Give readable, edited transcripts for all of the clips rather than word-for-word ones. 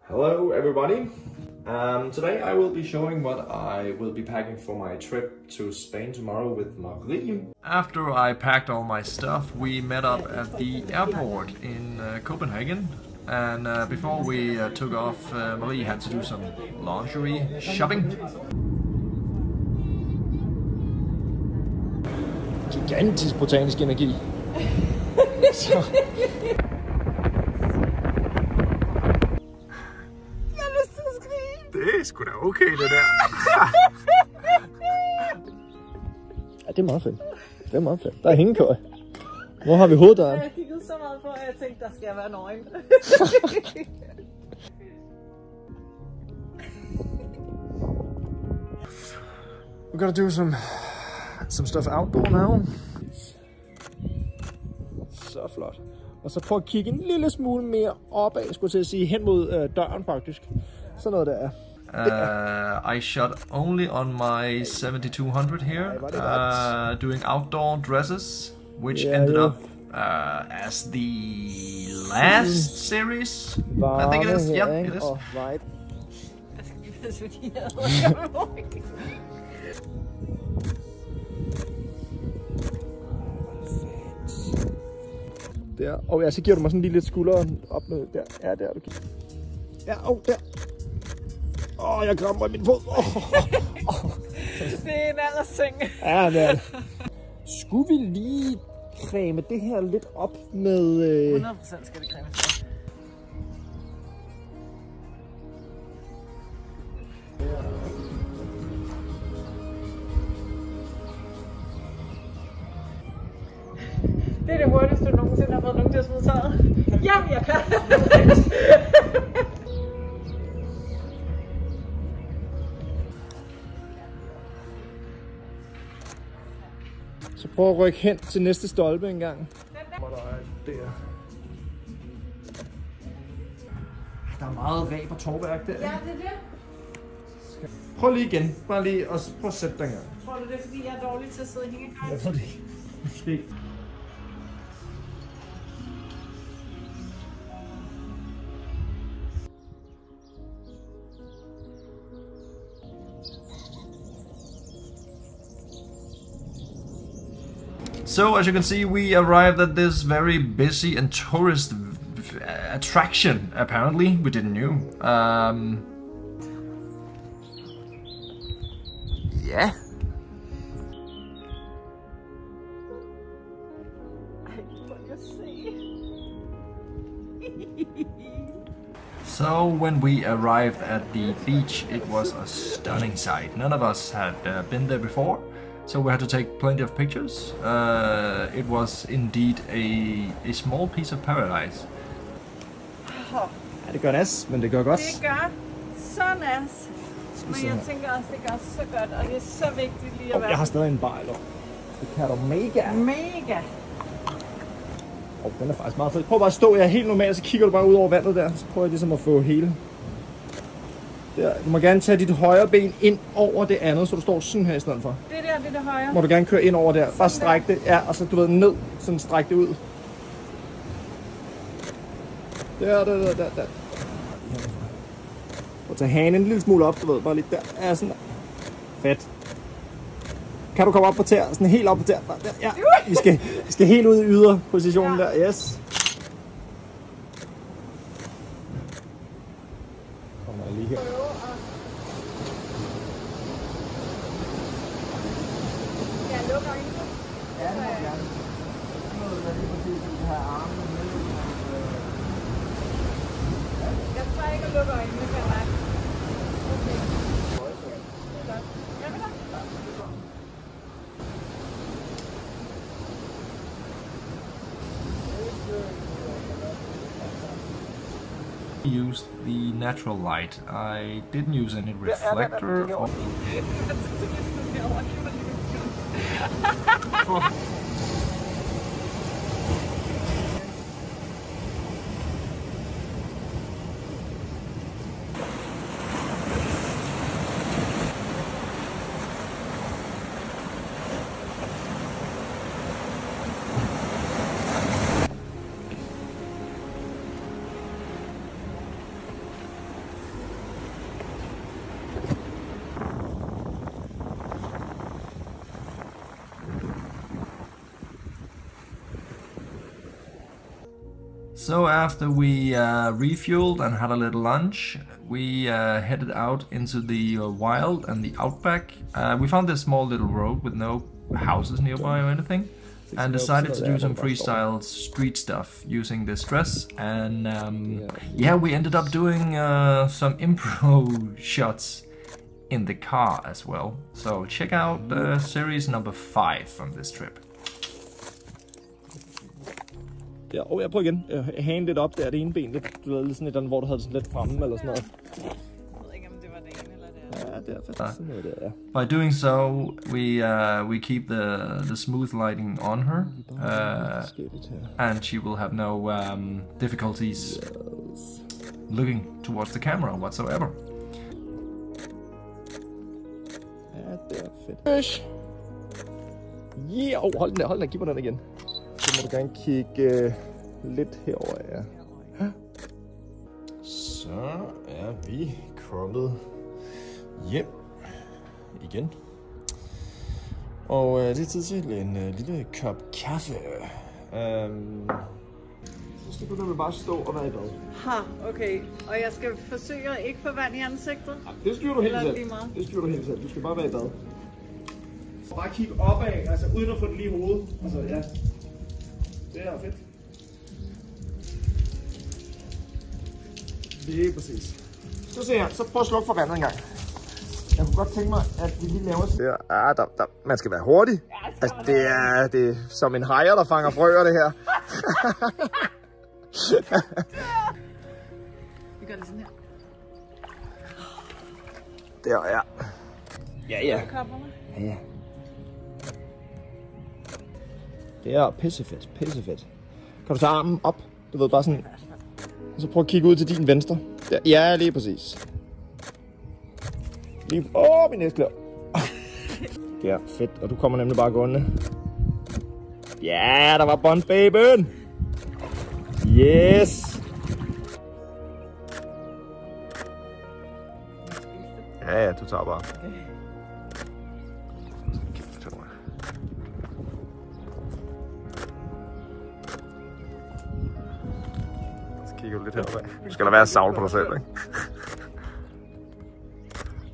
Hello everybody! Today I will be showing what I will be packing for my trip to Spain tomorrow with Marie. After I packed all my stuff, we met up at the airport in Copenhagen, and before we took off, Marie had to do some lingerie shopping. Gigantisk botanisk energi. Det er sgu da okay, det der. Ja, det er meget fedt. Det er meget fedt. Der er hængekøj. Hvor har vi hoveddøren? Jeg kiggede så meget på, at jeg tænkte, der skal jeg være nøgen. We're gonna do some stuff outdoor now. Så flot. Og så prøv at kigge en lille smule mere opad, skulle jeg til at sige, hen mod døren faktisk. Sådan noget der. I shot only on my 7200 here, doing outdoor dresses, which ended up as the last series. I think it is. Yeah, it is. Der. Og ja, så giver du mig sådan lige lidt skulderen op med der. Ja, der er du. Ja, der. Jeg kramper i min fod. Det er en aldersseng. Ja, det er det. Skulle vi lige creme det her lidt op med... 100% skal det cremes. Det er det hurtigste, du nogensinde har fået nogen til at smide tøjet. Ja, jeg kan. Så prøv at rykke hen til næste stolpe en gang. Hvor der er der. Der er meget ræb og tovværk der. Ja, det er det. Prøv lige igen. Bare lige og prøv at sætte dig en gang. Tror du det er fordi jeg er dårlig til at sidde i hængekøj? Jeg tror det. Måske. So, as you can see, we arrived at this very busy and tourist attraction, apparently. We didn't know. Yeah. So, when we arrived at the beach, it was a stunning sight. None of us had been there before. So we had to take plenty of pictures. It was indeed a small piece of paradise. Ja, det gør nas, men det gør godt. Det gør så nas. Men jeg tænker også, det gør så godt, og det er så vigtigt lige at være. Jeg har stadig en bejler. Det kan du mega. Mega. Den er faktisk meget fed. Prøv bare at stå her helt normalt, så kigger du bare ud over vandet der. Så prøver jeg ligesom at få hele. Der. Du må gerne tage dit højre ben ind over det andet, så du står sådan her i stedet for. Det er det højre. Må du gerne køre ind over der. Bare stræk det. Ja, og så du ved ned. Sådan stræk det ud. Der. Prøv at tage hanen en lille smule op, du ved. Bare lidt der. Ja, sådan der. Fedt. Kan du komme op på tæer? Sådan helt op på tæer. Der. Ja. Vi skal helt ud i yderpositionen der. Yes. Kommer jeg lige her. Ja, det må jeg gerne. Nu er lige præcis de her arme med. Jeg tror ikke at lukke øjnene, kan jeg. Okay. Jamen da. Used the natural light. I didn't use any reflector or... So after we refueled and had a little lunch, we headed out into the wild and the outback. We found this small little road with no houses nearby or anything, and decided to do some freestyle street stuff using this dress. And yeah, we ended up doing some improv shots in the car as well. So check out series number 5 from this trip. Ja, jeg prøver igen. Hænge lidt op der, det ene ben, lidt, du ved, lidt sådan et, hvor du havde sådan lidt fremme eller sådan noget. Jeg ved ikke, om det var det ene eller det andet. Ja, det er faktisk sådan noget der, ja. By doing so, we keep the smooth lighting on her, and she will have no difficulties looking towards the camera whatsoever. Ja, det er fedt. Yeah, hold den der, giv mig den igen. Så må du gerne kigge lidt herover, ja. Så er vi kommet hjem igen. Og det er tid til en lille kop kaffe. Så skal du nemlig bare stå og være i bad. Okay. Og jeg skal forsøge at ikke få vand i ansigtet? Ja, det styrer du helt selv. Det styrer du helt selv. Du skal bare være i bad. Og bare kigge opad, altså uden at få den lige i hovedet. Altså, ja. Det er fedt. Lige præcis. Så se her, så prøv at slukke for vandet en gang. Jeg kunne godt tænke mig, at vi lige laver sådan. Ja, man skal være hurtig. Altså, det er som en hajer, der fanger frøer, det her. Vi gør det sådan her. Der, ja. Ja. Ja. Det er pissefedt. Kan du tage armen op? Du ved, bare sådan. Og så prøv at kigge ud til din venstre. Der. Ja, lige præcis. Min næsklør. Ja, fedt. Og du kommer nemlig bare gående. Ja, der var båndbabyen. Yes. Ja, du tager bare. Så kigger du lidt heroppe. Du skal da være savl på dig selv, ikke?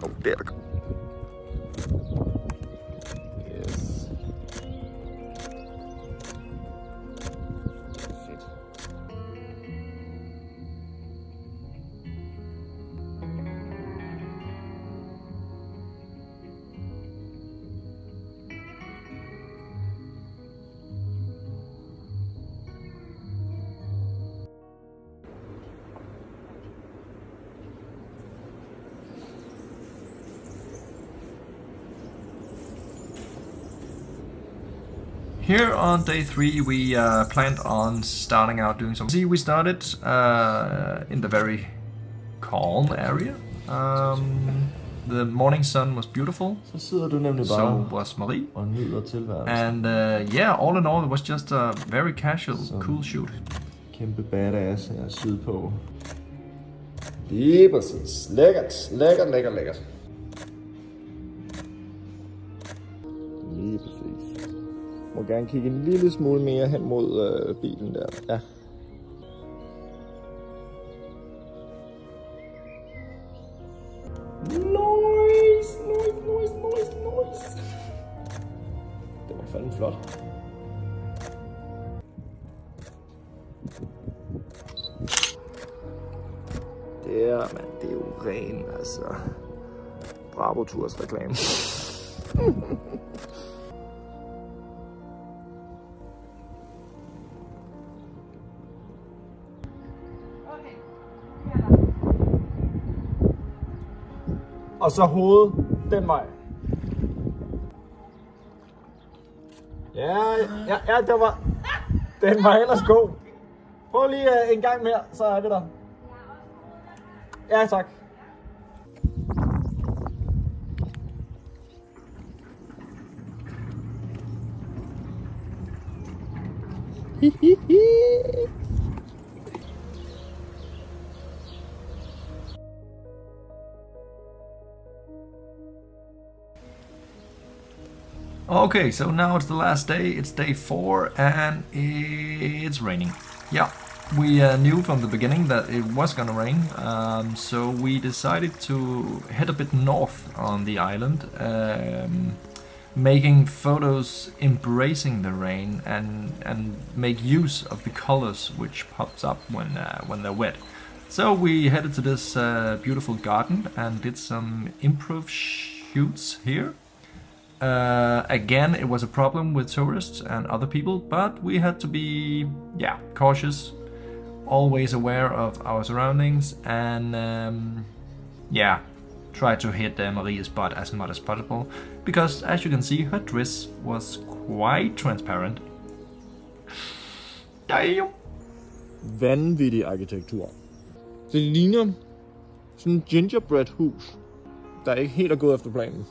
Der er det. Yes. Fedt. Here on day 3 we planned on starting out doing some... See, we started in the very calm area. The morning sun was beautiful. Så sidder du nemlig bare. So was Marie. Og nyder tilværelsen. And yeah, all in all it was just a very casual, cool shoot. Kæmpe badass her sydpå. Lige præcis. Lækkert. Lige præcis. Må gerne kigge en lille smule mere hen mod bilen der. Ja. Nice. Det var fandme flot. Det er, man, det er jo ren, altså, Bravo Tours reklame. Og så hovedet den vej. Ja, det var... Den var ellers god. Prøv lige en gang mere, så er vi der. Ja, tak. Okay, so now it's the last day, it's day 4 and it's raining. Yeah, We knew from the beginning that it was gonna rain, so we decided to head a bit north on the island, making photos embracing the rain and make use of the colors which pops up when they're wet. So we headed to this beautiful garden and did some improv shoots here. Again, it was a problem with tourists and other people, but we had to be, cautious, always aware of our surroundings, and try to hit Maria's butt as much as possible, because as you can see, her dress was quite transparent. Damn. Vanvittig arkitektur. Det ligner sådan en gingerbread hus, der ikke helt er gået efter planen.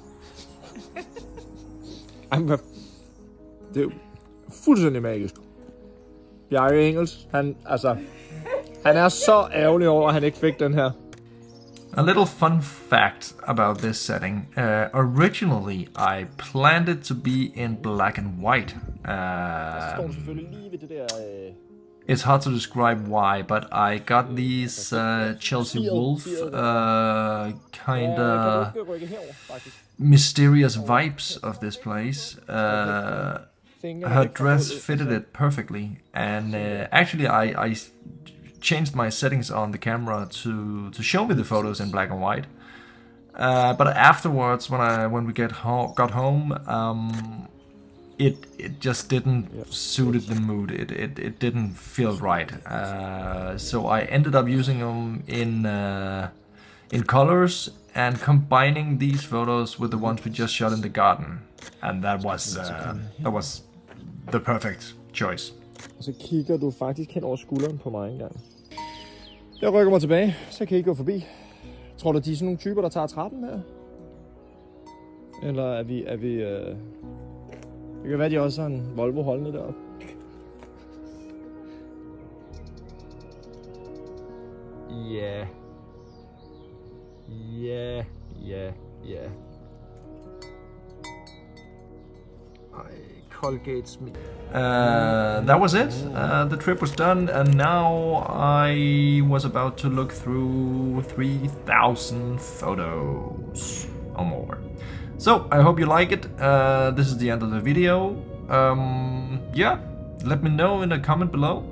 Det er jo fuldstændig magisk. Bjarke Ingels, han er så ærgerlig over, at han ikke fik den her. A little fun fact about this setting. Originally, I planned it to be in black and white. It's hard to describe why, but I got these Chelsea Wolf kind of mysterious vibes of this place. Her dress fitted it perfectly, and actually I changed my settings on the camera to show me the photos in black and white. But afterwards, when we got home, it just didn't suited the mood. It didn't feel right. So I ended up using them in colors and combining these photos with the ones we just shot in the garden, and that was the perfect choice. Og så kigger du faktisk hen over skulderen på mig engang. Jeg rykker mig tilbage, så kan I gå forbi. Tror du, de er sådan nogle typer, der tager trappen her? Eller er vi det kan være, de også har en Volvo holdende deroppe. Ja. Colgate Smith. That was it. The trip was done, and now I was about to look through 3,000 photos or more. So I hope you like it. This is the end of the video. Let me know in a comment below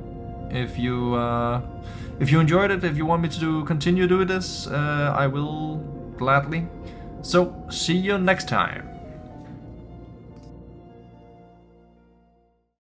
if you enjoyed it. If you want me to continue doing this, I will gladly. So see you next time.